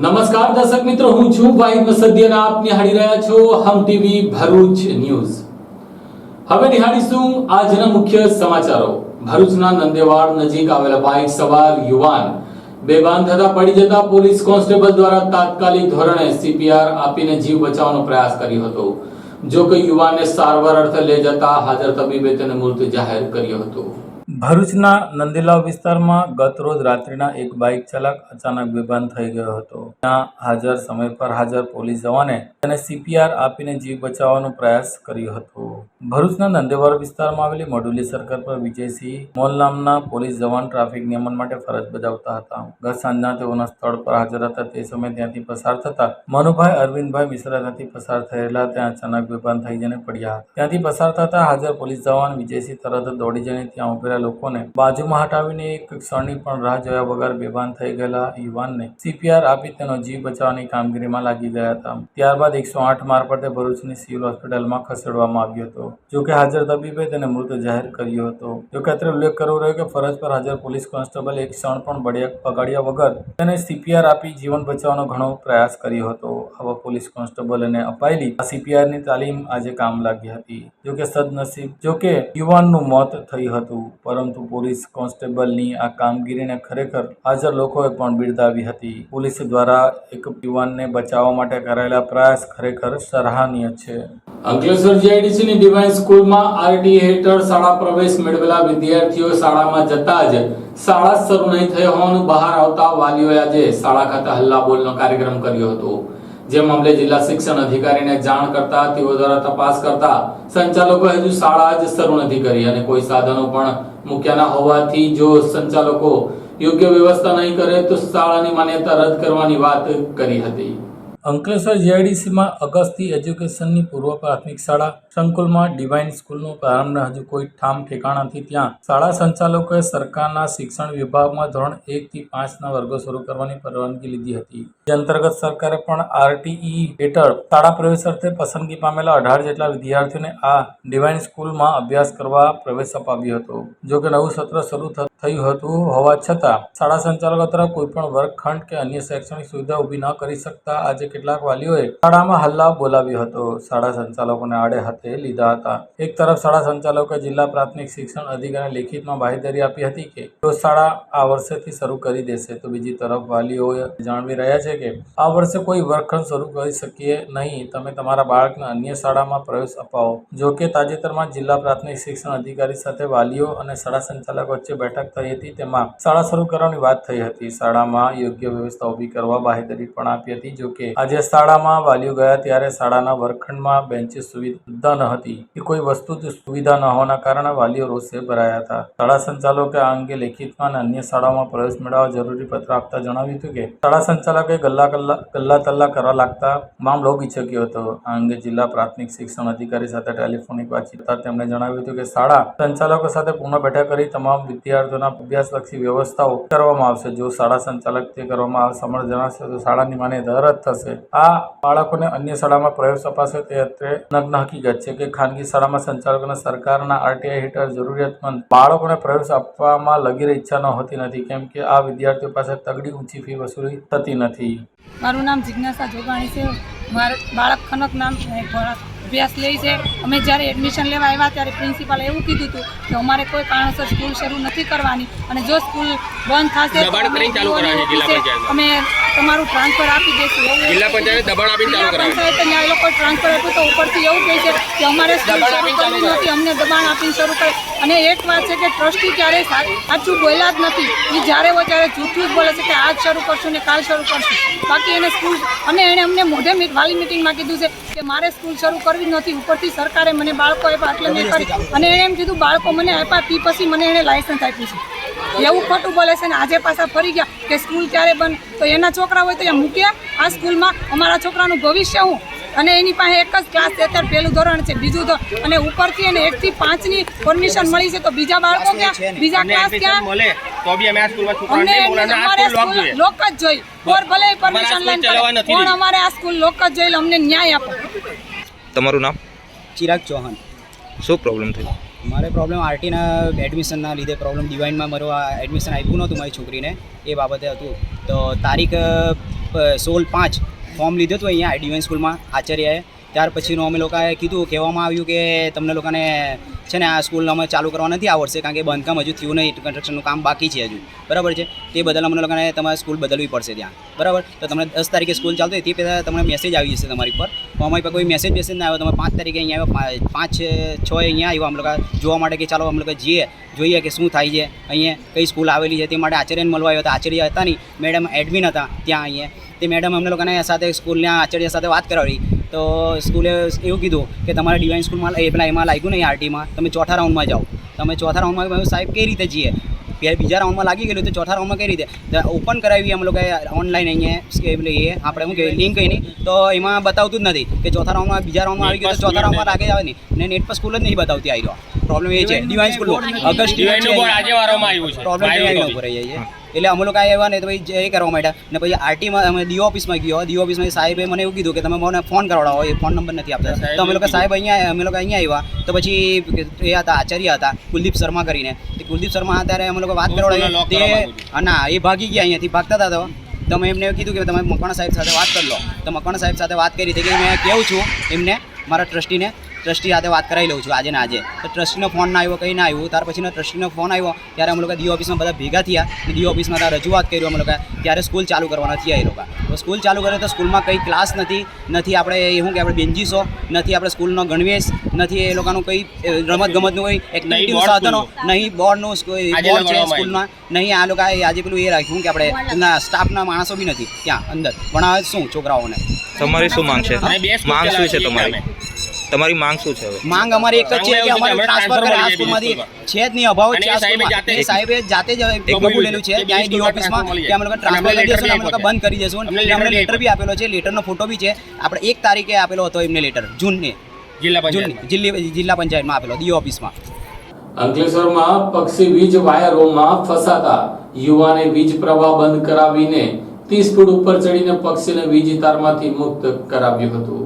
નમસ્કાર દર્શક મિત્રો, હું છું વાહિદ મસદિયા. આપ નિહાળી રહ્યા છો હમ ટીવી ભરૂચ ન્યૂઝ. હવે નિહાળીશું આજના મુખ્ય સમાચારો. ભરૂચના નંદેવાડ નજીક આવેલા બાઇક સવાર યુવાન બેભાન થતા પડી જતા પોલીસ કોન્સ્ટેબલ દ્વારા તાત્કાલિક ધોરણે સીપીઆર આપીને જીવ બચાવવાનો પ્રયાસ કર્યો હતો. જો કે યુવાનને સારવાર અર્થે લઈ જતા હાજર તબીબે તેને મૃત જાહેર કર્યો હતો. ભરૂચના નંદેલાવ વિસ્તારમાં ગત રોજ રાત્રિના એક બાઇક ચાલક અચાનક બેભાન થઈ ગયો હતો. ત્યાં હાજર સમય પર હાજર પોલીસ જવાને તેને સીપીઆર આપીને જીવ બચાવવાનો પ્રયાસ કર્યો હતો. ભરૂચના નંદેવાડ વિસ્તારમાં આવેલી મોડુલી સર્કલ પર વિજયસિંહ મોલ નામના પોલીસ જવાન ટ્રાફિક નિયમન માટે ફરજ બજાવતા હતા. ગત સાંજના તેઓના સ્થળ પર હાજર હતા. તે સમયે ત્યાંથી પસાર થતા મનુભાઈ અરવિંદભાઈ મિશ્રા ત્યાંથી પસાર થયેલા ત્યાં અચાનક બેભાન થઈ જઈને પડ્યા હતા. ત્યાંથી પસાર થતા હાજર પોલીસ જવાન વિજયસિંહ તરત દોડી જઈને ત્યાં ઉભેલા લોકોને બાજુમાં હટાવીને એક ક્ષણની પણ રાહ જોયા વગર બેભાન થઈ ગયેલા યુવાનને સીપીઆર આપી તેનો જીવ બચાવવાની કામગીરીમાં લાગી ગયા હતા. ત્યારબાદ 108 મારફતે ભરૂચની સિવિલ હોસ્પિટલમાં ખસેડવામાં આવ્યો હતો. જોકે હાજર તબીબે તેને મૃત જાહેર કર્યો હતો. જોકે અત્રે ઉલ્લેખ કરવો રહ્યો કે ફરજ પર હાજર પોલીસ કોન્સ્ટેબલ એક ક્ષણ પણ બગાડ્યા વગર તેને સીપીઆર આપી જીવન બચાવવાનો ઘણો પ્રયાસ કર્યો હતો. આવા પોલીસ કોન્સ્ટેબલને અપાયેલી આ સીપીઆરની તાલીમ આજે કામ લાગી હતી. જોકે સદનસીબ જોકે યુવાનનું મોત થયું હતું, પરંતુ પોલીસ કોન્સ્ટેબલની આ કામગીરીને ખરેખર હાજર લોકોએ પણ બિરદાવી હતી. પોલીસ દ્વારા એક યુવાનને બચાવવા માટે કરાયેલા પ્રયાસ ખરેખર સરાહનીય છે. અંકલેશ્વર જીઆઈડીસીની ડિવાઇન સ્કૂલમાં આરટીઈ હેઠળ શાળા પ્રવેશ મેળવેલા વિદ્યાર્થીઓ શાળામાં જતા જ શાળા શરૂ નહીં થઈ હોવાનું બહાર આવતા વાલીઓએ આજે શાળા ખાતે હલ્લાબોલનો કાર્યક્રમ કર્યો હતો. જે મામલે જિલ્લા શિક્ષણ અધિકારીને જાણ કરતા તેઓ દ્વારા તપાસ કરતા સંચાલકો હજુ શાળા જ શરૂ નથી કરી અને કોઈ સાધનો પણ મૂક્યા ન હોવાથી જો સંચાલકો યોગ્ય વ્યવસ્થા નહીં કરે તો શાળાની માન્યતા રદ કરવાની વાત કરી હતી. અંકલેશ્વર જીઆઈડીસીમાં અગસ્તી એજ્યુકેશનની પૂર્વ પ્રાથમિક શાળા સંકુલમાં ડિવાઇન સ્કૂલનો પ્રારંભ હજુ કોઈ ઠામ ઠેકાણા નથી. ત્યાં શાળા સંચાલકોએ સરકારના શિક્ષણ વિભાગમાં ધોરણ 1 થી 5ના વર્ગો શરૂ કરવાની પરવાનગી લીધી હતી. જે અંતર્ગત સરકારે પણ આરટીઈ હેઠળ શાળા પ્રવેશ અર્થે પસંદગી પામેલા 18 જેટલા વિદ્યાર્થીઓને આ ડિવાઇન સ્કૂલમાં અભ્યાસ કરવા પ્રવેશ અપાવ્યો હતો. જો કે નવું સત્ર શરૂ થયું હતું હોવા છતાં શાળા સંચાલકો તરફ કોઈ પણ વર્ગખંડ કે અન્ય શૈક્ષણિક સુવિધા ઊભી ન કરી શકતા આજે કેટલાક વાલીઓએ શાળામાં હલ્લા બોલાવ્યો હતો. શાળા સંચાલકોને આડે હાથે લીધા હતા. એક તરફ શાળા સંચાલકોએ જિલ્લા પ્રાથમિક શિક્ષણ અધિકારીને લેખિતમાં બાંહેધરી આપી હતી કે જો શાળા આ વર્ષેથી શરૂ કરી દેશે, તો બીજી તરફ વાલીઓ જણાવી રહ્યા છે કે આ વર્ષે કોઈ વર્ગખંડ શરૂ કરી શકીએ નહીં, તમે તમારા બાળકને અન્ય શાળામાં પ્રવેશ અપાવો. જો કે તાજેતરમાં જિલ્લા પ્રાથમિક શિક્ષણ અધિકારી સાથે વાલીઓ અને શાળા સંચાલકો વચ્ચે બેઠક થઈ હતી. તેમાં શાળા શરૂ કરવાની વાત થઈ હતી. શાળામાં યોગ્ય વ્યવસ્થા ઊભી કરવા બાંહેધરી પણ આપી હતી. જો કે આજે શાળામાં વાલીઓ ગયા ત્યારે શાળાના વર્ગખંડમાં બેન્ચીસ સુવિધા ન હતી કે કોઈ વસ્તુ સુવિધા ન હોવાના કારણે વાલીઓ રોષે ભરાયા હતા. શાળા સંચાલકે આ અંગે લેખિતમાં અને અન્ય શાળાઓમાં પ્રવેશ મેળવવા જરૂરી પત્ર આપતા જણાવ્યું હતું કે શાળા સંચાલકે ગલ્લા તલ્લા કરવા લાગતા મામલો ગીચક્યો હતો. આ અંગે જિલ્લા પ્રાથમિક શિક્ષણ અધિકારી સાથે ટેલિફોનિક વાતચીત કરતા તેમણે જણાવ્યું હતું કે શાળા સંચાલકો સાથે પુનઃ બેઠક કરી તમામ વિદ્યાર્થીઓના અભ્યાસલક્ષી વ્યવસ્થાઓ કરવામાં આવશે. જો શાળા સંચાલક તે કરવામાં સમર્થ જણાશે તો શાળાની માન્યતા રદ થશે. આ બાળકોને અન્ય શાળામાં પ્રવેશ અપાશે તે અત્રે નગ્ન હકીકત છે કે ખાનગી શાળામાં સંચાલકોને સરકારના આરટીઆઈ હેઠળ જરૂરિયાતમંદ બાળકોને પ્રવેશ આપવામાં લગીરે ઈચ્છા હોતી નથી, કેમ કે આ વિદ્યાર્થીઓ પાસે તગડી ઊંચી ફી વસૂલી થતી નથી. મારું નામ જિજ્ઞાસા જોગાણી છે. મારું બાળક ખનક નામ અભ્યાસ લે છે. અમે જ્યારે એડમિશન લેવા આવ્યા ત્યારે પ્રિન્સિપાલે એવું કીધું હતું કે અમારે કોઈ કારણસર સ્કૂલ શરૂ નથી કરવાની અને જો સ્કૂલ બંધ થશે અમે તમારું ટ્રાન્સફર આપી દઈશું. જિલ્લા પંચાયત દબાણ આપીને ચાલુ કરાવી એ લોકો ટ્રાન્સફર આપ્યું તો ઉપરથી એવું કહે છે કે અમારે સ્કૂલ શરૂ કરવી નથી, અમને દબાણ આપીને શરૂ કરે. અને એક વાત છે કે ટ્રસ્ટી ક્યારેય સાચું બોલ્યા જ નથી. એ જ્યારે હોય ત્યારે જૂઠું જ બોલે છે કે આજ શરૂ કરશું ને કાલ શરૂ કરશું. બાકી એને સ્કૂલ અને એણે અમને મોઢે વાલી મિટિંગમાં કીધું છે કે મારે સ્કૂલ શરૂ કરવી જ નથી. ઉપરથી સરકારે મને બાળકો આપ્યા એટલે મેં કરી અને એણે એમ કીધું બાળકો મને આપ્યા તે પછી મને એણે લાયસન્સ આપ્યું છે. એવું ખોટું બોલે છે. ને આજે પાછા ફરી ગયા કે સ્કૂલ ક્યારે બંધ, તો એના છોકરા હોય તો ત્યાં મૂક્યા આ સ્કૂલમાં. અમારા છોકરાનું ભવિષ્ય હું અને એની પાસે એક જ ક્લાસ છે, અત્યારે પહેલું ધોરણ છે, બીજું ધોરણ અને ઉપરથી એને 1 થી 5ની પરમિશન મળી છે, તો બીજા બાળકો ક્યાં, બીજા ક્લાસ ક્યાં? લોક જ જોઈ ઓર ભલે પરમિશન લઈને પણ અમારે આ સ્કૂલ લોક જ જોઈ, અમને ન્યાય આપો. તમારું નામ? ચિરાગ ચૌહાણ. શું પ્રોબ્લેમ થયો? મારે પ્રોબ્લેમ આરટીના એડમિશનના લીધે પ્રોબ્લેમ ડિવાઇનમાં મારું આ એડમિશન આપ્યું નહોતું મારી છોકરીને, એ બાબતે હતું. તો તારીખ 16/5 ફોર્મ લીધું હતું અહીંયા ડિવાઇન સ્કૂલમાં આચાર્યએ. ત્યાર પછીનું અમે લોકોએ કહેવામાં આવ્યું કે તમને લોકોને છે ને આ સ્કૂલ અમે ચાલુ કરવા નથી આ વર્ષે, કારણ કે બાંધકામ હજુ થયું નહીં, કન્સ્ટ્રક્શનનું કામ બાકી છે હજુ, બરાબર છે. તે બદલ અમને લોકોને તમારે સ્કૂલ બદલવી પડશે ત્યાં, બરાબર. તો તમને 10 તારીખે સ્કૂલ ચાલુ થાય તે પહેલાં તમને મેસેજ આવી જશે તમારી પર. તો અમારી પર કોઈ મેસેજ ના આવ્યો. તમે 5 તારીખે અહીંયા આવ્યો, 5-6 અહીંયા આવ્યો અમે લોકો જોવા માટે કે ચાલો અમે લોકો જોઈએ કે શું થાય છે અહીંયા, કઈ સ્કૂલ આવેલી છે તે માટે આચાર્યને મળવા આવ્યો હતા. આચાર્ય હતા નહીં, મેડમ એડમિન હતા ત્યાં અહીંયા. તે મેડમ અમને લોકોને સાથે સ્કૂલના આચાર્ય સાથે વાત કરાવી. તો સ્કૂલે એવું કીધું કે તમારે ડિવાઇન સ્કૂલમાં પેલા એમાં લાગ્યું નહીં આરટીમાં, તમે ચોથા રાઉન્ડમાં જાઓ. તમે ચોથા રાઉન્ડમાં સાહેબ કઈ રીતે જઈએ, બીજા રાઉન્ડમાં લાગી ગયેલું તો ચોથા રાઉન્ડમાં કઈ રીતે ઓપન કરાવી અમે લોકો ઓનલાઈન અહીંયા એ આપણે શું કહેવાય લિંક કહીને, તો એમાં બતાવતું જ નથી કે ચોથા રાઉન્ડમાં બીજા રાઉન્ડમાં આવી ગયું તો ચોથા રાઉન્ડમાં લાગે આવે નહીં, ને નેટ પર સ્કૂલ જ નહીં બતાવતી આવી રહ્યો. પ્રોબ્લેમ એ છે ડિવાઇન સ્કૂલ ઓગસ્ટ પ્રોબ્લેમ ઉપર રહી જાય છે. એટલે અમે લોકો આવ્યા ને તો ભાઈ એ કરવા માંડ્યા ને પછી આરટીમાં અમે ડીઓ ઓફિસમાં ગયો. ડીઓ ઓફિસમાં સાહેબે મને એવું કીધું કે તમે મને ફોન કરાવડાવો, એ ફોન નંબર નથી આપતા. તો અમે લોકો અહીંયા આવ્યા. તો પછી એ હતા આચાર્ય હતા કુલદીપ શર્મા કરીને. તે કુલદીપ શર્મા ત્યારે અમે લોકો વાત કરાવડાવી. તે ના એ ભાગી ગયા, અહીંયાથી ભાગતા હતા. તો મેં એમને કીધું કે તમે મકવાણા સાહેબ સાથે વાત કરી લો. તો મકવાણા સાહેબ સાથે વાત કરી હતી કે મેં કહું છું એમને મારા ટ્રસ્ટી સાથે વાત કરાવી લઉં છું આજે ને આજે. તો ટ્રસ્ટીનો ફોન ના આવ્યો, કંઈ ના આવ્યું. ત્યાર પછીનો ટ્રસ્ટીનો ફોન આવ્યો ત્યારે અમે લોકો ડીઓ ઓફિસમાં બધા ભેગા થયા. ડીઓ ઓફિસમાં ત્યાં રજૂઆત કર્યું અમે લોકો. ત્યારે સ્કૂલ ચાલુ કરવાના થયા એ લોકો. તો સ્કૂલ ચાલુ કરે તો સ્કૂલમાં કંઈ ક્લાસ નથી આપણે શું કે આપણે બેન્ચીસો નથી, આપણે સ્કૂલનો ગણવેશ નથી, એ લોકોનું કંઈ રમતગમતનું કોઈ એક્ટિવિટી સાધનો નહીં, બોર્ડનું બોર્ડ છે સ્કૂલમાં નહીં. આ લોકો આજે પેલું એ રાખ્યું કે આપણે સ્ટાફના માણસો બી નથી ત્યાં અંદર ભણાવે શું છોકરાઓને. તમારી શું માંગ છે? માંગ શું છે તમારી માંગ શું છે? હવે માંગ અમારી એક જ છે કે અમારે ટ્રાન્સફર કરે આ સ્કૂલમાંથી. છે જ નહીં, અભાવ છે આ સ્કૂલમાં. એ સાહેબે જાતે જ બોલેલું છે ત્યાં ડીઓ ઓફિસમાં કે અમે લોકો ટ્રાન્સફર કરી દઈશું, અમે લોકો બંધ કરી દઈશું. અને અમને લેટર બી આપેલો છે, લેટરનો ફોટો બી છે. આપણે 1 તારીખે આપેલો હતો એમને લેટર, જૂનની જિલ્લા પંચાયતમાં આપેલો ડીઓ ઓફિસમાં. અંકલેશ્વરમાં પક્ષી વીજ વાયરોમાં ફસાતા યુવાને વીજ પ્રવાહ બંધ કરાવીને 30 ફૂટ ઉપર ચડીને પક્ષીને વીજ તારમાંથી મુક્ત કરાવ્યું હતું.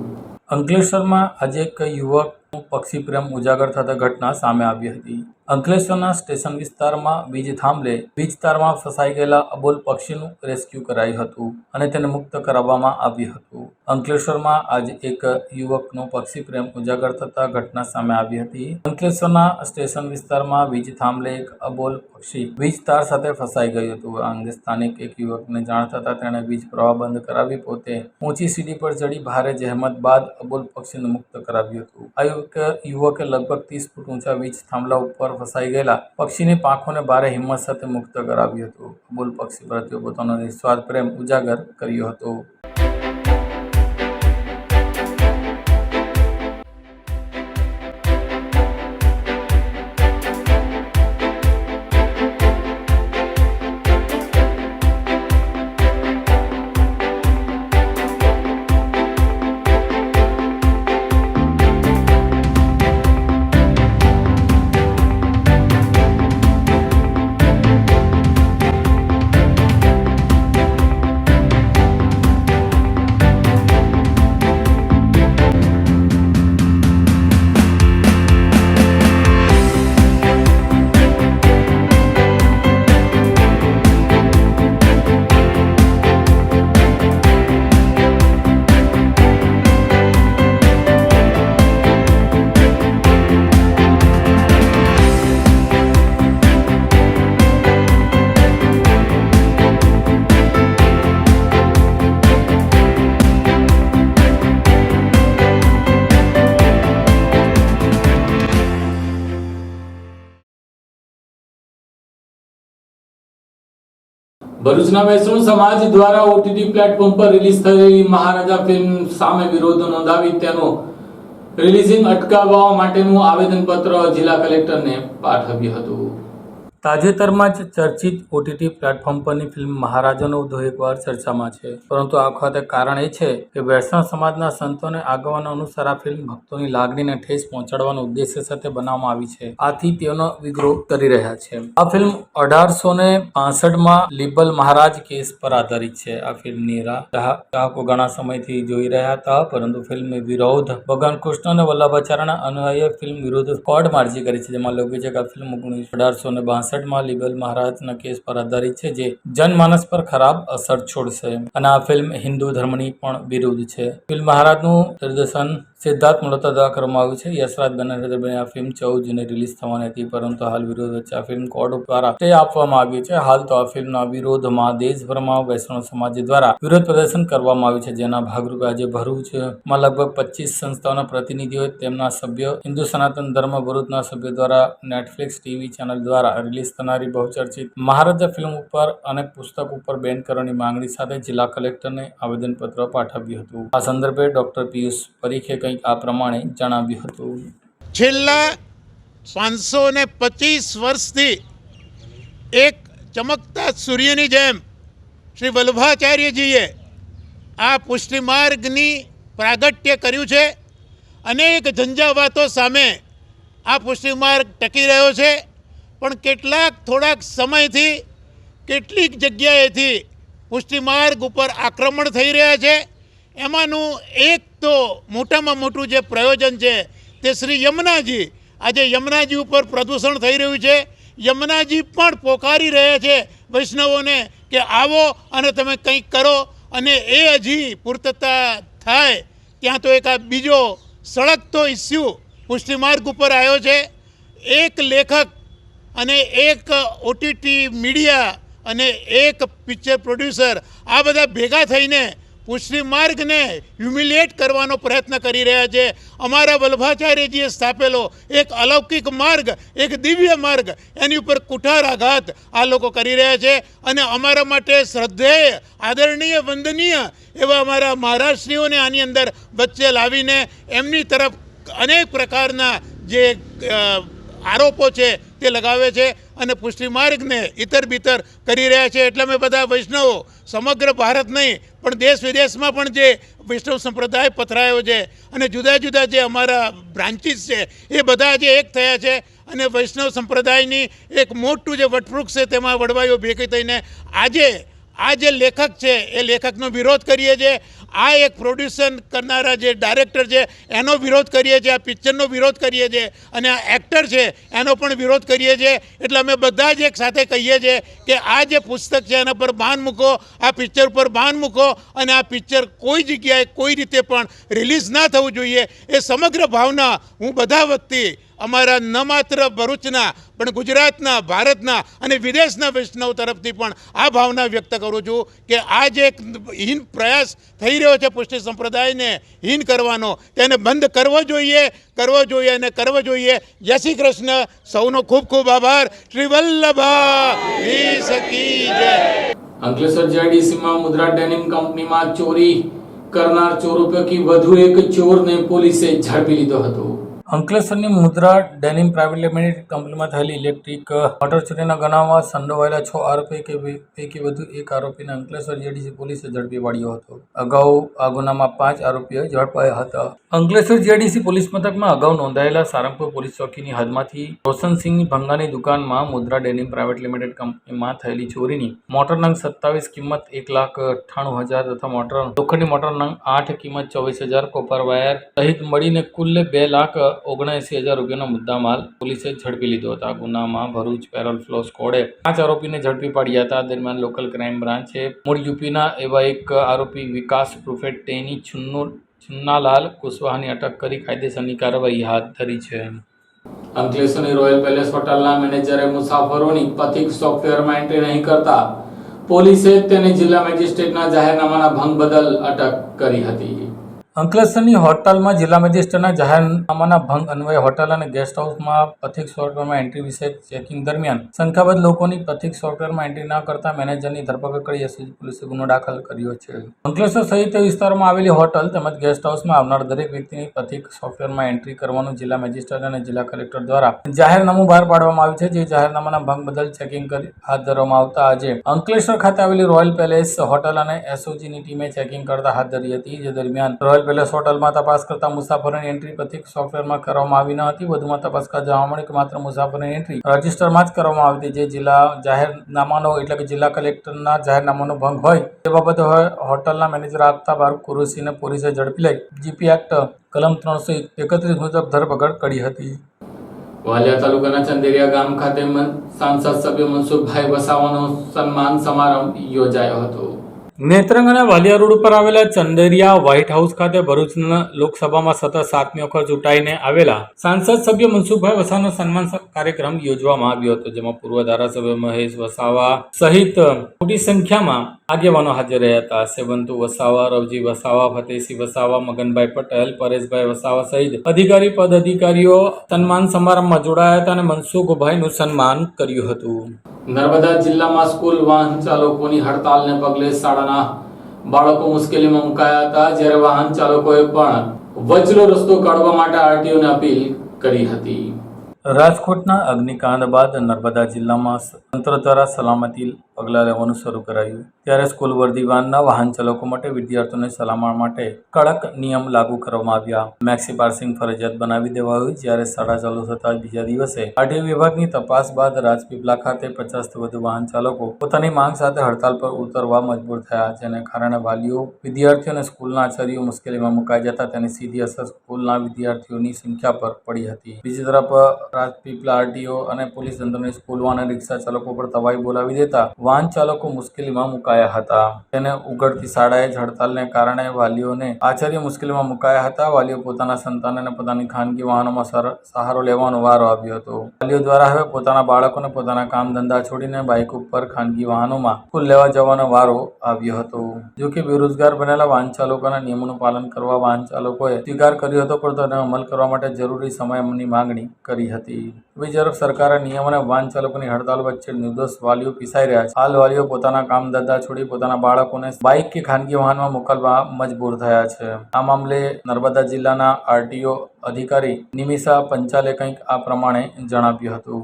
અંકલેશ્વરમાં આજે એક યુવકનું પક્ષી પ્રેમ ઉજાગર થતા ઘટના સામે આવી હતી. અંકલેશ્વરના સ્ટેશન વિસ્તારમાં વીજ થાંભલે વીજ તારમાં ફસાઈ ગયેલા અબોલ પક્ષીનું રેસ્ક્યુ કરાયું હતું અને તેને મુક્ત કરાવવામાં આવ્યું હતું. અંકલેશ્વરમાં આજે એક યુવકનો પક્ષી પ્રેમ ઉજાગર થતા ઘટના સામે આવી હતી. અંકલેશ્વરના સ્ટેશન વિસ્તારમાં વીજ થાંભલે એક અબોલ પક્ષી વીજ તાર સાથે ફસાઈ ગયું હતું. આ અંગે સ્થાનિક એક યુવકને જાણ થતાં તેણે વીજ પ્રવાહ બંધ કરાવી પોતે ઊંચી સીડી પર ચડી ભારે જહેમત બાદ અબોલ પક્ષીને મુક્ત કરાવ્યું હતું. આ યુવકે લગભગ 30 ફૂટ ઊંચા વીજ થાંભલા ઉપર ફસાઈ ગયેલા પક્ષીની પાંખોને ભારે હિંમત સાથે મુક્ત કરાવ્યું હતું. અબોલ પક્ષી પ્રત્યે પોતાનો નિસ્વાર્થ પ્રેમ ઉજાગર કર્યો હતો. ભરૂચના વૈષ્ણવ સમાજ દ્વારા ઓટીટી પ્લેટફોર્મ પર રિલીઝ થયેલી મહારાજા ફિલ્મ સામે વિરોધ નોંધાવી તેનું રિલીઝિંગ અટકાવવા માટેનું આવેદનપત્ર જિલ્લા કલેક્ટરને પાઠવ્યું હતું. તાજેતરમાં જ ચર્ચિત ઓટીટી પ્લેટફોર્મ પરની ફિલ્મ મહારાજાનો વધુ એકવાર ચર્ચામાં છે, પરંતુ આ વખતે કારણ એ છે કે વૈષ્ણવ સમાજના સંતો અને આગેવાનો અનુસાર આ ફિલ્મ ભક્તોની લાગણીને ઠેસ પહોંચાડવાના ઉદ્દેશ્ય સાથે બનાવવામાં આવી છે. આથી તેનો વિરોધ કરી રહ્યા છે. આ ફિલ્મ 1865માં લીબલ મહારાજ કેસ પર આધારિત છે. આ ફિલ્મની ચાહકો ઘણા સમયથી જોઈ રહ્યા હતા, પરંતુ ફિલ્મ વિરોધ ભગવાન કૃષ્ણ અને વલ્લભાચાર્યના અનુયાયીઓએ ફિલ્મ વિરુદ્ધ કોર્ટમાં અરજી કરી છે, જેમાં લખ્યું છે કે આ ફિલ્મ 1862 1962માં લીબલ મહારાજના કેસ પર આધારિત છે, જે જનમાનસ પર ખરાબ અસર છોડશે અને આ ફિલ્મ હિન્દુ ધર્મની પણ વિરુદ્ધ છે. ફિલ્મ મહારાજનું નિર્દેશન સિદ્ધાર્થ મલ્હોત્રા દ્વારા કરવામાં આવ્યું છે. યશરાજ બેનર્જી બની આ ફિલ્મ 14 જૂને રિલીઝ થવાની હતી, પરંતુ હાલ વિરોધ વચ્ચે આ ફિલ્મ કોર્ટ દ્વારા સ્ટે આપવામાં આવ્યું છે. હાલ તો આ ફિલ્મના વિરોધમાં દેશભરમાં વૈષ્ણવ સમાજ દ્વારા વિરોધ પ્રદર્શન કરવામાં આવ્યું છે, જેના ભાગરૂપે આજે ભરૂચમાં લગભગ 25 સંસ્થાઓના પ્રતિનિધિઓ, તેમના સભ્યો, હિન્દુ સનાતન ધર્મ ભરૂચના સભ્યો દ્વારા નેટફ્લિક્સ ટીવી ચેનલ દ્વારા રિલીઝ થનારી બહુચર્ચિત મહારાજા ફિલ્મ ઉપર અને પુસ્તક ઉપર બેન કરવાની માંગણી સાથે જિલ્લા કલેક્ટરને આવેદનપત્ર પાઠવ્યું હતું. આ સંદર્ભે ડોક્ટર પિયુષ પરીખે કંઈક આ પ્રમાણે જણાવ્યું હતું. છેલ્લા 525 વર્ષથી એક ચમકતા સૂર્યની જેમ શ્રી વલ્લભાચાર્યજીએ આ પુષ્ટિમાર્ગની પ્રાગટ્ય કર્યું છે. અનેક ઝંઝાવાતો સામે આ પુષ્ટિમાર્ગ ટકી રહ્યો છે, પણ થોડાક સમયથી કેટલીક જગ્યાએથી પુષ્ટિમાર્ગ ઉપર આક્રમણ થઈ રહ્યા છે. એમાંનું એક તો મોટામાં મોટું જે પ્રયોજન છે તે શ્રી યમુનાજી. આજે યમુનાજી ઉપર પ્રદૂષણ થઈ રહ્યું છે. યમુનાજી પણ પોકારી રહ્યા છે વૈષ્ણવોને કે આવો અને તમે કંઈક કરો, અને એ હજી પૂર્તતા થાય ત્યાં તો એક આ બીજો સળગતો ઇસ્યુ પુષ્ટિમાર્ગ ઉપર આવ્યો છે. એક લેખક અને એક ઓટીટી મીડિયા અને એક પિક્ચર પ્રોડ્યુસર આ બધા ભેગા થઈને પુષ્ટિમાર્ગને હ્યુમિલિએટ કરવાનો પ્રયત્ન કરી રહ્યા છે. અમારા વલ્લભાચાર્યજીએ સ્થાપેલો એક અલૌકિક માર્ગ, એક દિવ્ય માર્ગ, એની ઉપર કુઠારાઘાત આ લોકો કરી રહ્યા છે. અને અમારા માટે શ્રદ્ધેય, આદરણીય, વંદનીય એવા અમારા મહારાષ્ટ્રીઓને આની અંદર વચ્ચે લાવીને એમની તરફ અનેક પ્રકારના જે આરોપો છે તે લગાવે છે અને પુષ્ટિમાર્ગને ઇતર બિતર કરી રહ્યા છે. એટલે અમે બધા વૈષ્ણવો સમગ્ર ભારત નહીં પણ દેશ વિદેશમાં પણ જે વૈષ્ણવ સંપ્રદાય પથરાયો છે અને જુદા જુદા જે અમારા બ્રાન્ચીસ છે એ બધા આજે એક થયા છે અને વૈષ્ણવ સંપ્રદાયની એક મોટું જે વટવૃક્ષ છે તેમાં વડવાઈઓ ભેગી થઈને આજે આ જે લેખક છે એ લેખકનો વિરોધ કરીએ છીએ. આ એક પ્રોડ્યુસન કરનારા જે ડાયરેક્ટર છે એનો વિરોધ કરીએ છીએ, આ પિક્ચરનો વિરોધ કરીએ છીએ અને આ એક્ટર છે એનો પણ વિરોધ કરીએ છીએ. એટલે અમે બધા જ એક સાથે કહીએ છીએ કે આ જે પુસ્તક છે એના પર બાન મૂકો, આ પિક્ચર પર બાન મૂકો અને આ પિક્ચર કોઈ જગ્યાએ કોઈ રીતે પણ રિલીઝ ના થવું જોઈએ. એ સમગ્ર ભાવના હું બધા વતી અમારા ન માત્ર ભરૂચના પણ ગુજરાતના, ભારતના અને વિદેશના વૈષ્ણવ તરફથી પણ આ ભાવના વ્યક્ત કરું છું કે આ જે એક હીન પ્રયાસ થઈ રહ્યો છે પુષ્ટિ સંપ્રદાયને હીન કરવાનો, તેને બંધ કરવો જોઈએ અને કરવો જોઈએ. જય શ્રી કૃષ્ણ. સૌનો ખૂબ ખૂબ આભાર. શ્રી વલ્લભાધીશ કી જય. અંકલેશ્વર જીઆઈડીસીમાં મુદ્રા ડેનિમ કંપનીમાં ચોરી કરનાર ચોરો પૈકી વધુ એક ચોરને પોલીસે ઝડપી લીધો હતો. અંકલેશ્વરની મુદ્રા ડેનિમ પ્રાઇવેટ લિમિટેડ કંપનીમાં થયેલી ઇલેક્ટ્રિક મોટર ચોરીના બનાવમાં સંડોવાયેલા 6 આરોપી પૈકી વધુ એક આરોપીને અંકલેશ્વર જીઆઈડીસી પોલીસે ઝડપી પાડ્યો હતો. અગાઉ આ ગુનામાં 5 આરોપીઓ ઝડપાયા હતા. અંકલેશ્વર જીઆઈડીસી પોલીસ મથકમાં અગાઉ નોંધાયેલા સારંગપુર પોલીસ ચોકીની હદમાંથી રોશનસિંહ ભંગાની દુકાનમાં મુદ્રા ડેનિમ પ્રાઇવેટ લિમિટેડ કંપનીમાં થયેલી ચોરીની મોટર નંગ 27 કિંમત 1,98,000 તથા લોખંડની મોટર નંગ 8 કિંમત 24,000, કોપર વાયર સહિત મળીને કુલ 2,79,000 રૂપિયાનો મુદ્દામાલ પોલીસે ઝડપી લીધો હતો. આ ગુનામાં ભરૂચ પેરોલ ફ્લો સ્કોડે 5 આરોપીને ઝડપી પાડ્યા હતા. દરમિયાન લોકલ ક્રાઇમ બ્રાન્ચે મૂળ યુપીના એવા એક આરોપી વિકાસ પ્રુફેટ ટેની છુન્નાલાલ કુશવાહાની અટક કરી કાયદેસરની કાર્યવાહી હાથ ધરી છે. અંકલેશ્વરની રોયલ પેલેસ હોટલના મેનેજરે મુસાફરોની પથિક સોફ્ટવેરમાં એન્ટ્રી નહીં કરતા પોલીસે તેને જિલ્લા મેજિસ્ટ્રેટના જાહેરનામાના ભંગ બદલ અટક કરી હતી. અંકલેશ્વરની હોટલમાં જિલ્લા મેજિસ્ટ્રેટના જાહેરનામાના ભંગ અન્વયે હોટલ અને ગેસ્ટ હાઉસમાં પથિક સોફ્ટવેરમાં એન્ટ્રી વિશે ચેકિંગ દરમિયાન સંખ્યાબંધ લોકોની પથિક સોફ્ટવેરમાં એન્ટ્રી ન કરતા મેનેજરની ધરપકડ કરી એસઓજી પોલીસે ગુનો દાખલ કર્યો છે. અંકલેશ્વર સહિત વિસ્તારોમાં આવેલી હોટલ તેમજ ગેસ્ટ હાઉસમાં આવનાર દરેક વ્યક્તિની પથિક સોફ્ટવેરમાં એન્ટ્રી કરવાનું જિલ્લા મેજિસ્ટ્રેટ અને જિલ્લા કલેક્ટર દ્વારા જાહેરનામું બહાર પાડવામાં આવ્યું છે. જે જાહેરનામાના ભંગ બદલ ચેકિંગ હાથ ધરવામાં આવતા આજે અંકલેશ્વર ખાતે આવેલી રોયલ પેલેસ હોટલ અને એસઓજીની ટીમે ચેકિંગ કરતા હાથ ધરી હતી. જે દરમિયાન રોયલ પેલેસ હોટલમાં તપાસ કરતા મુસાફરોની એન્ટ્રી પથિક સોફ્ટવેરમાં કરવામાં આવી ન હતી. વધુમાં તપાસ કરતા જાણવા મળ્યું કે માત્ર મુસાફરોની એન્ટ્રી રજિસ્ટરમાં જ કરવામાં આવી હતી. જે જિલ્લા જાહેરનામાનો એટલે કે જિલ્લા કલેક્ટરના જાહેરનામાનો ભંગ હોય તે બાબતે હોટલના મેનેજર આફતાબ ફારૂક કુરેશીને પોલીસે ઝડપી લઈ જીપી એક્ટ કલમ 331 મુજબ ધરપકડ કરી હતી. વાલિયા તાલુકાના ચંદેરિયા ગામ ખાતે સાંસદ સભ્ય મનસુખભાઈ વસાવાનો સન્માન સમારંભ યોજાયો હતો. નેત્રંગ અને વાલિયા રોડ ઉપર આવેલા ચંદેરિયા વ્હાઇટ હાઉસ ખાતે ભરૂચના લોકસભામાં સતત 7મી વખત ચૂંટાઈને આવેલા સાંસદ સભ્ય મનસુખભાઈ વસાવાનો સન્માન કાર્યક્રમ યોજવામાં આવ્યો હતો, જેમાં પૂર્વ ધારાસભ્ય મહેશ વસાવા સહિત મોટી સંખ્યામાં આગેવાનો હાજર રહ્યા હતા. સેવંતુ વસાવા, રવજી વસાવા, ફતેહસિંહ વસાવા, મગનભાઈ પટેલ, પરેશભાઈ વસાવા સહિત અધિકારી પદાધિકારીઓ સન્માન સમારંભમાં જોડાયા હતા અને મનસુખભાઈનું સન્માન કર્યું હતું. નર્મદા જિલ્લામાં સ્કૂલ વાહન ચાલકોની હડતાલને પગલે શાળાના બાળકો મુશ્કેલીમાં મુકાયા હતા, જ્યારે વાહન ચાલકોએ પણ વચલો રસ્તો કાઢવા માટે આરટીઓને અપીલ કરી હતી. રાજકોટના અગ્નિકાંડ બાદ નર્મદા જિલ્લામાં તંત્ર દ્વારા સલામતી પગલાં લેવાનું શરૂ કરાયું, ત્યારે સ્કૂલ વર્દી વાનના વાહન ચાલકો માટે વિદ્યાર્થીઓને સલામત માટે કડક નિયમ લાગુ કરવામાં આવ્યા. મેક્સી પાર્સિંગ ફરજિયાત બનાવી દેવાયું, જ્યારે શાળા ચાલુ થતા બીજા દિવસે આરટીઓ વિભાગની તપાસ બાદ રાજપીપળા ખાતે 50થી વધુ વાહન ચાલકો પોતાની માંગ સાથે હડતાલ પર ઉતરવા મજબૂર થયા, જેને કારણે વાલીઓ, વિદ્યાર્થીઓ અને સ્કૂલના આચાર્યો મુશ્કેલીમાં મુકાઈ જતા તેની સીધી અસર સ્કૂલના વિદ્યાર્થીઓની સંખ્યા પર પડી હતી. બીજી તરફ રાજપીપળા આરટીઓ અને પોલીસ તંત્રની સ્કૂલ વાન અને રિક્ષા ચાલકો પર તવાઈ બોલાવી દેતા વાહન ચાલકો મુશ્કેલીમાં મુકાયા હતા. તેને ઉઘડતી શાળાએ જ હડતાલને કારણે વાલીઓને આચાર્ય મુશ્કેલીમાં મુકાયા હતા. વાલીઓ પોતાના સંતાનોને પોતાની ખાનગી વાહનોમાં સહારો લેવાનો વારો આવ્યો હતો. વાલીઓ દ્વારા હવે પોતાના બાળકોને પોતાના કામ ધંધા છોડીને બાઇક ઉપર ખાનગી વાહનોમાં સ્કૂલ લેવા જવાનો વારો આવ્યો હતો. જોકે બેરોજગાર બનેલા વાહન ચાલકોના નિયમોનું પાલન કરવા વાહન ચાલકોએ સ્વીકાર કર્યો હતો, પણ તેને અમલ કરવા માટે જરૂરી સમયની માંગણી કરી હતી. બીજી તરફ સરકારે નિયમ અને વાહન ચાલકોની હડતાલ વચ્ચે નિર્દોષ વાલીઓ પીસાઈ રહ્યા છે. હાલ વાલીઓ પોતાના કામ ધંધા છોડી પોતાના બાળકોને બાઇક કે ખાનગી વાહનમાં મોકલવા મજબૂર થયા છે. આ મામલે નર્મદા જિલ્લાના આરટીઓ અધિકારી નિમિષા પંચાલે કંઈક આ પ્રમાણે જણાવ્યું હતું.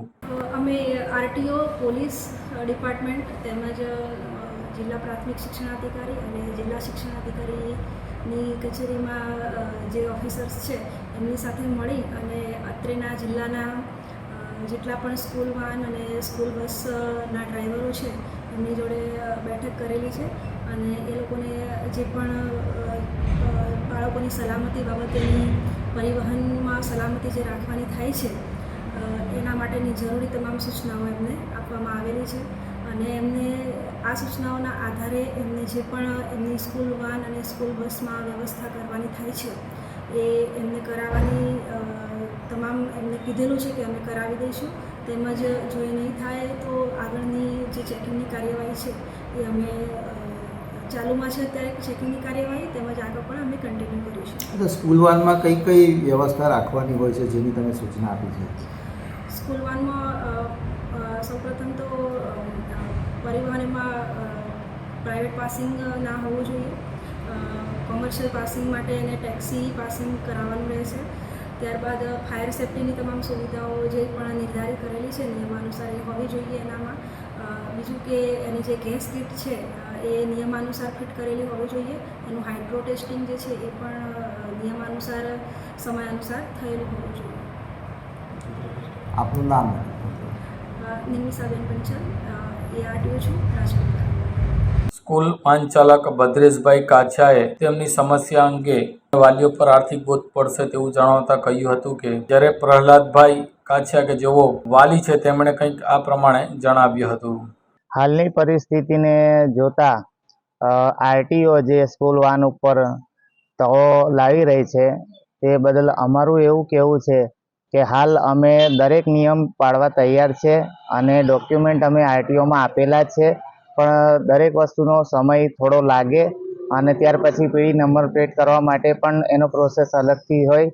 અમે આરટીઓ, પોલીસ ડિપાર્ટમેન્ટ તેમજ જિલ્લા પ્રાથમિક શિક્ષણાધિકારી અને જિલ્લા શિક્ષણાધિકારીની કચેરીમાં જે ઓફિસર્સ છે એમની સાથે મળી અને અત્રેના જિલ્લાના જેટલા પણ સ્કૂલ વાન અને સ્કૂલ બસના ડ્રાઈવરો છે એમની જોડે બેઠક કરેલી છે અને એ લોકોને જે પણ બાળકોની સલામતી બાબતેની પરિવહનમાં સલામતી જે રાખવાની થાય છે એના માટેની જરૂરી તમામ સૂચનાઓ એમને આપવામાં આવેલી છે અને એમને આ સૂચનાઓના આધારે એમને જે પણ એમની સ્કૂલ વાન અને સ્કૂલ બસમાં વ્યવસ્થા કરવાની થાય છે એ એમને કરાવવાની તમામ એમને કીધેલું છે કે અમે કરાવી દઈશું. તેમજ જો એ નહીં થાય તો આગળની જે ચેકિંગની કાર્યવાહી છે એ અમે ચાલુમાં છે અત્યારે ચેકિંગની કાર્યવાહી, તેમજ આગળ પણ અમે કન્ટિન્યુ કરીશું. સ્કૂલ વાનમાં કઈ કઈ વ્યવસ્થા રાખવાની હોય છે જેની તમે સૂચના આપી છે? સ્કૂલ વાનમાં સૌપ્રથમ તો પરિવહન એમાં પ્રાઇવેટ પાસિંગ ના હોવું જોઈએ. કોમર્શિયલ પાસિંગ માટે એને ટેક્સી પાસિંગ કરાવવાનું રહેશે. ત્યારબાદ ફાયર સેફ્ટીની તમામ સુવિધાઓ જે પણ નિર્ધારિત કરેલી છે નિયમાનુસાર એ હોવી જોઈએ એનામાં. બીજું કે એની જે ગેસ કીટ છે એ નિયમાનુસાર ફિટ કરેલી હોવી જોઈએ. એનું હાઇડ્રો ટેસ્ટિંગ જે છે એ પણ નિયમાનુસાર સમયાનુસાર થયેલું હોવું જોઈએ. આપનું નામ? નિમિષાબેન પંચાલ, એ આરટીઓ છું, રાજકોટ. સ્કૂલ વાહન ચાલક ભદ્રેશભાઈ કાછાએ તેમની સમસ્યા અંગે વાલીઓ પર આર્થિક બોજ પડશે તેવું જણાવતા કહ્યું હતું કે જ્યારે પ્રહલાદભાઈ કાછા કે જેઓ વાલી છે તેમણે કંઈક આ પ્રમાણે જણાવ્યું હતું. હાલની પરિસ્થિતિને જોતા આરટીઓ જે સ્કૂલ વાન ઉપર તો લાવી રહી છે તે બદલ અમારું એવું કહેવું છે કે હાલ અમે દરેક નિયમ પાળવા તૈયાર છે અને ડોક્યુમેન્ટ અમે આરટીઓમાં આપેલા છે, પણ દરેક વસ્તુનો સમય થોડો લાગે અને ત્યાર પછી પીડી નંબર પ્લેટ કરવા માટે પણ એનો પ્રોસેસ અલગથી હોય,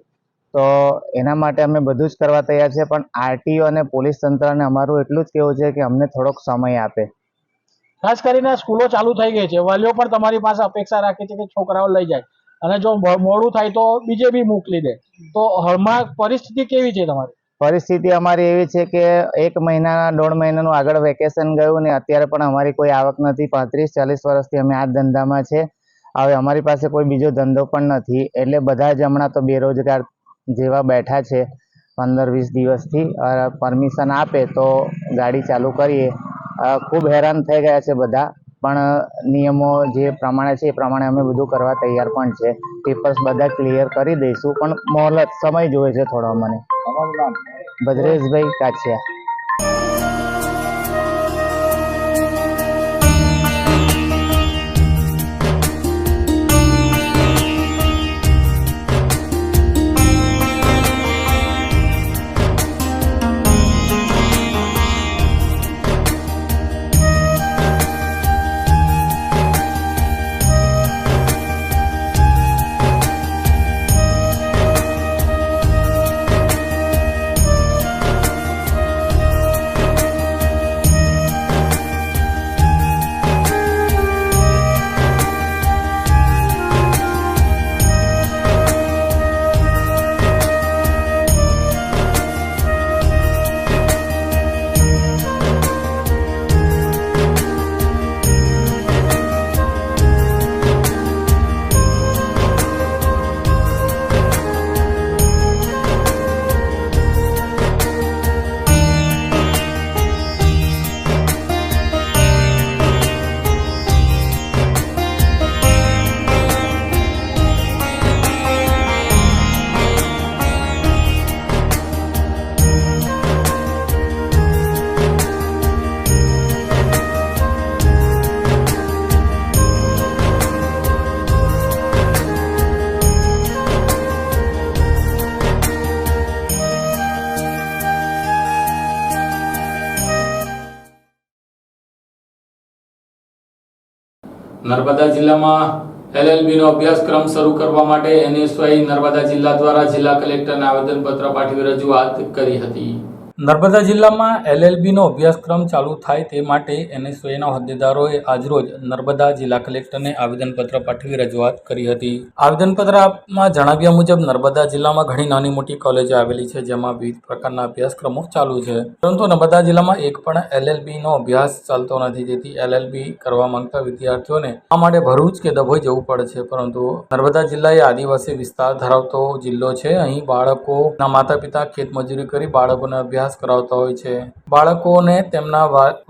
તો એના માટે અમે બધું જ કરવા તૈયાર છે. પણ આરટીઓ અને પોલીસ તંત્રને અમારું એટલું જ કહેવું છે કે અમને થોડોક સમય આપે. ખાસ કરીને સ્કૂલો ચાલુ થઈ ગઈ છે, વાલીઓ પણ તમારી પાસે અપેક્ષા રાખે છે કે છોકરાઓ લઈ જાય અને જો મોડું થાય તો બીજે બી મોકલી દે. તો હાલમાં પરિસ્થિતિ કેવી છે તમારી? પરિસ્થિતિ અમારી એવી છે કે 1 મહિના 1.5 મહિનાનું આગળ વેકેશન ગયું ને અત્યારે પણ અમારી કોઈ આવક નથી. 35-40 વર્ષથી અમે આ ધંધામાં છે. હવે અમારી પાસે કોઈ બીજો ધંધો પણ નથી, એટલે બધા જ હમણાં તો બેરોજગાર જેવા બેઠા છે. 15-20 દિવસથી પરમિશન આપે તો ગાડી ચાલુ કરીએ. ખૂબ હેરાન થઈ ગયા છે બધા, પણ નિયમો જે પ્રમાણે છે એ પ્રમાણે અમે બધું કરવા તૈયાર પણ છે. પેપર્સ બધા ક્લિયર કરી દઈશું, પણ મોહલત સમય જોઈએ છે થોડો અમને. અમારું નામ? ભદ્રેશભાઈ કાછિયા. નર્મદા જિલ્લામાં LLB નો અભ્યાસક્રમ શરૂ કરવા માટે NSY નર્મદા જિલ્લા દ્વારા જિલ્લા કલેક્ટરને આવેદનપત્ર પાઠવી રજૂઆત કરી હતી. નર્મદા જિલ્લામાં LLB નો અભ્યાસક્રમ ચાલુ થાય તે માટે NSY ના હોદ્દેદારોએ આજરોજ નર્મદા જિલ્લા કલેક્ટરને આવેદનપત્ર પાઠવી રજૂઆત કરી હતી. આવેદનપત્રમાં જણાવ્યા મુજબ નર્મદા જિલ્લામાં ઘણી નાની મોટી કોલેજો આવેલી છે, જેમાં વિવિધ પ્રકારના અભ્યાસક્રમો ચાલુ છે, પરંતુ નર્મદા જિલ્લામાં એક પણ LLB નો અભ્યાસ ચાલતો નથી. જેથી LLB કરવા માંગતા વિદ્યાર્થીઓને આ માટે ભરૂચ કે ડભોઈ જવું પડે છે. પરંતુ નર્મદા જિલ્લા એ આદિવાસી વિસ્તાર ધરાવતો જિલ્લો છે. અહીં બાળકોના માતા પિતા ખેતમજૂરી કરી બાળકોને અભ્યાસ કરાવતા હોય છે. બાળકોને તેમના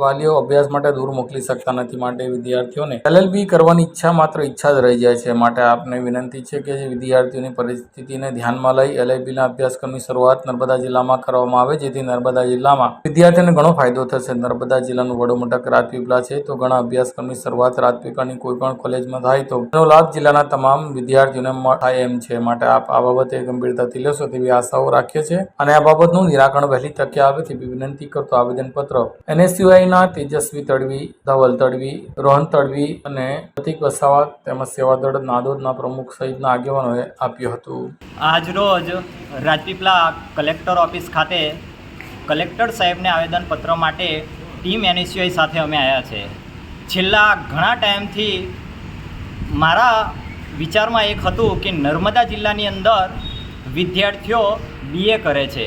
વાલીઓ અભ્યાસ માટે દૂર મોકલી શકતા નથી, માટે વિદ્યાર્થીઓને LLB કરવાની ઈચ્છા માત્ર ઈચ્છા જ રહી જાય છે. માટે આપને વિનંતી છે કે વિદ્યાર્થીઓની પરિસ્થિતિને ધ્યાનમાં લઈ LLB ના અભ્યાસક્રમની શરૂઆત નર્મદા જિલ્લામાં કરવામાં આવે, જેથી નર્મદા જિલ્લામાં વિદ્યાર્થીઓને ઘણો ફાયદો થશે. નર્મદા જિલ્લાનું વડો મથક રાજપીપળા છે, તો ઘણા અભ્યાસક્રમની શરૂઆત રાજપીપળાની કોઈ પણ કોલેજમાં થાય તો તેનો લાભ જિલ્લાના તમામ વિદ્યાર્થીઓને થાય એમ છે. માટે આપ આ બાબતે ગંભીરતાથી લેશો તેવી આશાઓ રાખીએ છીએ અને આ બાબતનું નિરાકરણ વહેલી તકે આવે તેવી વિનંતી કરતો આવેદનપત્ર NSY ના તેજસ્વી તડવી, ધવલ તડવી, રોહન તડવી અને પ્રતિક વસાવા તેમજ સેવાદળ નાદોદના પ્રમુખ સહિતના આગેવાનોએ આપ્યું હતું. આજરોજ રાજપીપળા કલેક્ટર ઓફિસ ખાતે કલેક્ટર સાહેબને આવેદનપત્ર માટે ટીમ NSY સાથે અમે આવ્યા છે. છેલ્લા ઘણા ટાઈમથી મારા વિચારમાં એક હતું કે નર્મદા જિલ્લાની અંદર વિદ્યાર્થીઓ BA કરે છે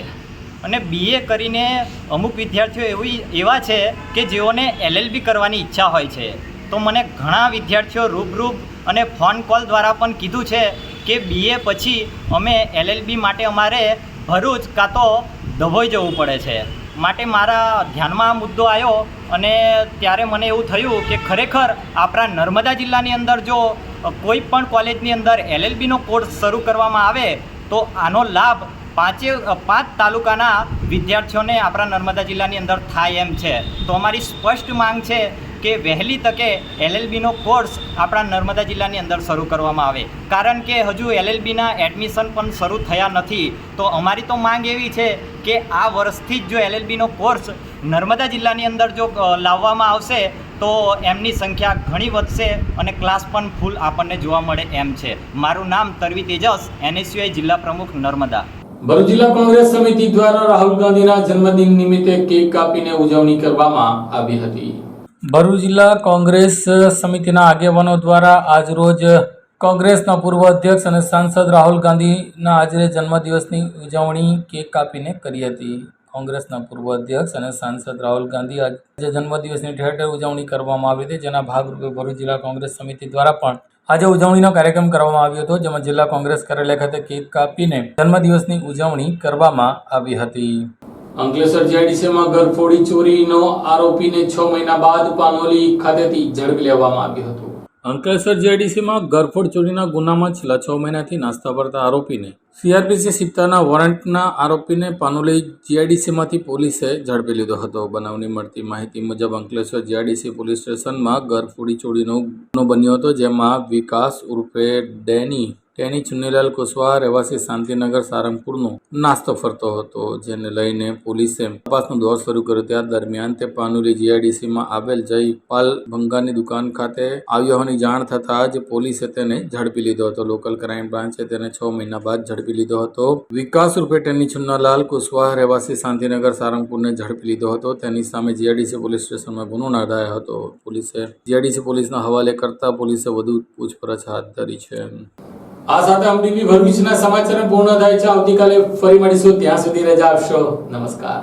અને BA કરીને અમુક વિદ્યાર્થીઓ એવા છે કે જેઓને LLB કરવાની ઈચ્છા હોય છે. તો મને ઘણા વિદ્યાર્થીઓ રૂબરૂ અને ફોન કોલ દ્વારા પણ કીધું છે કે BA પછી અમે LLB માટે અમારે ભરૂચ કાં તો ડભોઈ જવું પડે છે. માટે મારા ધ્યાનમાં આ મુદ્દો આવ્યો અને ત્યારે મને એવું થયું કે ખરેખર આપણા નર્મદા જિલ્લાની અંદર જો કોઈ પણ કોલેજની અંદર LLBનો કોર્સ શરૂ કરવામાં આવે તો આનો લાભ 5 તાલુકાના વિદ્યાર્થીઓને આપણા નર્મદા જિલ્લાની અંદર થાય એમ છે. તો અમારી સ્પષ્ટ માંગ છે કે વહેલી તકે LLBનો કોર્સ આપણા નર્મદા જિલ્લાની અંદર શરૂ કરવામાં આવે, કારણ કે હજુ LLBના એડમિશન પણ શરૂ થયા નથી. તો અમારી તો માંગ એવી છે કે આ વર્ષથી જ જો LLBનો કોર્સ નર્મદા જિલ્લાની અંદર જો લાવવામાં આવશે તો એમની સંખ્યા ઘણી વધશે અને ક્લાસ પણ ફૂલ આપણને જોવા મળે એમ છે. મારું નામ તરવી તેજસ, NSY જિલ્લા પ્રમુખ નર્મદા. ભરૂચ જિલ્લા કોંગ્રેસ સમિતિ દ્વારા રાહુલ ગાંધીના જન્મદિન નિમિત્તે કેક કાપીને ઉજવણી કરવામાં આવી હતી. ભરૂચ જિલ્લા કોંગ્રેસ સમિતિના આગેવાનો દ્વારા આજરોજ કોંગ્રેસના પૂર્વ અધ્યક્ષ અને સાંસદ રાહુલ ગાંધીના આજે જન્મદિવસની ઉજવણી કેક કાપીને કરી હતી. કોંગ્રેસના પૂર્વ અધ્યક્ષ અને સાંસદ રાહુલ ગાંધી આજે જન્મદિવસની ઠેર ઠેર ઉજવણી કરવામાં આવી હતી, જેના ભાગરૂપે ભરૂચ જિલ્લા કોંગ્રેસ સમિતિ દ્વારા પણ આજે ઉજવણીનો કાર્યક્રમ કરવામાં આવ્યો હતો, જેમાં જિલ્લા કોંગ્રેસ કાર્યાલય ખાતે કેક કાપીને જન્મદિવસની ઉજવણી કરવામાં આવી હતી. અંકલેશ્વર JDCમાં ઘરફોડી ચોરીનો આરોપીને 6 મહિના બાદ પાનોલી ખાતેથી ઝડપી લેવામાં આવ્યો હતો. અંકલેશ્વર જીઆઈડીસીમાં ઘરફોડ ચોરીના ગુનામાં છેલ્લા 6 મહિનાથી નાસ્તા ભરતા આરોપીને સીઆરપીસી સિપ્તાના વોરંટના આરોપીને પાનોલી જીઆઈડીસીમાંથી પોલીસે ઝડપી લીધો હતો. બનાવની મળતી માહિતી મુજબ અંકલેશ્વર જીઆઈડીસી પોલીસ સ્ટેશનમાં ઘરફોડી ચોરીનો ગુનો બન્યો હતો, જેમાં વિકાસ ઉર્ફે ડેની ચુન્નીલાલ કુશવાહા રહેવાસી શાંતિનગર સારંગપુરનો નાસ્તો ફરતો હતો, જેને લઈને પોલીસે તપાસનો દોર શરૂ કર્યો. ત્યાં દરમિયાન તે પાનોલી જીઆઈડીસીમાં આવેલ જયપાલ ભંગારની દુકાન ખાતે આવ્યો હોવાની જાણ થતાં જ પોલીસે તેને ઝડપી લીધો હતો. લોકલ ક્રાઇમ બ્રાન્ચે તેને 6 મહિના બાદ ઝડપી લીધો હતો. વિકાસ ઉર્ફે ટેની ચુન્નાલાલ કુશવાહા રહેવાસી શાંતિનગર સારંગપુરને ઝડપી લીધો હતો. તેની સામે જીઆઈડીસી પોલીસ સ્ટેશનમાં ગુનો નોંધાયો હતો. પોલીસે જીઆઈડીસી પોલીસના હવાલે કરતા પોલીસે વધુ પૂછપરછ હાથ ધરી છે. આ સાથે હમ ટીવી ભરૂચના સમાચાર પૂર્ણ થાય છે. આવતીકાલે ફરી મળીશું. ત્યાં સુધી રજા આપશો. નમસ્કાર.